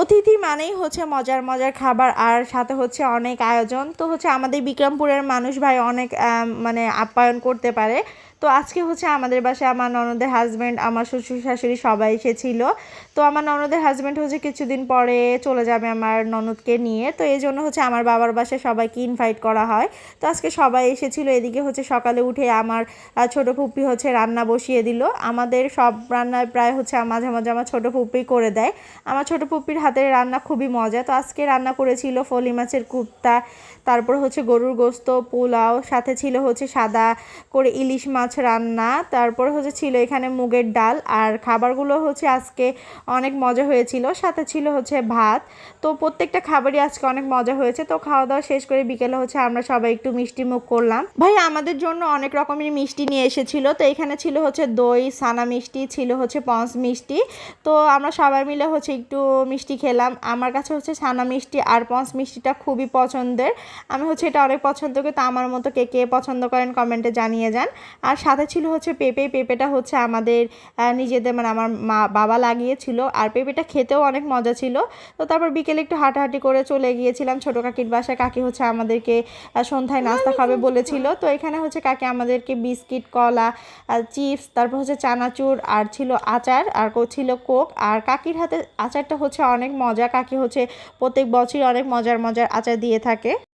অতিথি মানেই হচ্ছে মজার মজার খাবার আর সাথে হচ্ছে অনেক আয়োজন। তো হচ্ছে আমাদের বিক্রমপুরের মানুষ ভাই অনেক মানে আপ্যায়ন করতে পারে। তো আজকে হচ্ছে আমাদের বাসায় আমার ননদের হাজব্যান্ড, আমার শ্বশুর শাশুড়ি সবাই এসেছিল। তো আমার ননদের হাজব্যান্ড হচ্ছে কিছুদিন পরে চলে যাবে আমার ননদকে নিয়ে, তো এই জন্য হচ্ছে আমার বাবার বাসায় সবাইকে ইনভাইট করা হয়। তো আজকে সবাই এসেছিল। এদিকে হচ্ছে সকালে উঠে আমার ছোটো ফুপ্পি হচ্ছে রান্না বসিয়ে দিল। আমাদের সব রান্নায় প্রায় হচ্ছে মাঝে মাঝে আমার ছোটো ফুপ্পি করে দেয়। আমার ছোটো ফুপ্পির হাতের রান্না খুবই মজা। তো আজকে রান্না করেছিল ফলি মাছের কুপ্তা, তারপর হচ্ছে গরুর গোস্ত, পোলাও, সাথে ছিল হচ্ছে সাদা করে ইলিশ মাছ রান্না, তারপর হচ্ছে ছিল এখানে মুগের ডাল। আর খাবারগুলো হচ্ছে আজকে অনেক মজা হয়েছিল, সাথে ছিল হচ্ছে ভাত। তো প্রত্যেকটা খাবারই আজকে অনেক মজা হয়েছে। তো খাওয়া দাওয়া শেষ করে বিকেলে হচ্ছে আমরা সবাই একটু মিষ্টি মুখ করলাম। ভাই আমাদের জন্য অনেক রকমের মিষ্টি নিয়ে এসেছিল। তো এখানে ছিল হচ্ছে দই, সানা মিষ্টি, ছিল হচ্ছে পঞ্চ মিষ্টি। তো আমরা সবাই মিলে হচ্ছে একটু মিষ্টি খেলাম। আমার কাছে হচ্ছে ছানা মিষ্টি আর পঞ্চ মিষ্টিটা খুবই পছন্দের। আমি হচ্ছে এটা অনেক পছন্দ করি। তো আমার মতো কে কে পছন্দ করেন কমেন্টে জানিয়ে যান। আর সাথে ছিল হচ্ছে পেঁপেটা হচ্ছে আমাদের নিজেদের, মানে আমার বাবা লাগিয়েছিল। আর পেঁপেটা খেতেও অনেক মজা ছিল। তো তারপর বিকেলে একটু হাঁটাহাঁটি করে চলে গিয়েছিলাম ছোটো কাকির বাসায়। কাকি হচ্ছে আমাদেরকে সন্ধ্যায় নাস্তা খাবে বলেছিল। তো এখানে হচ্ছে কাকি আমাদেরকে বিস্কিট, কলা, চিপস, তারপর হচ্ছে চানাচুর, আর ছিল আচার, আর ছিল কোক। আর কাকির হাতে আচারটা হচ্ছে অনেক মজা। কাকি হচ্ছে প্রত্যেক বছরই অনেক মজার মজার আচার দিয়ে থাকে।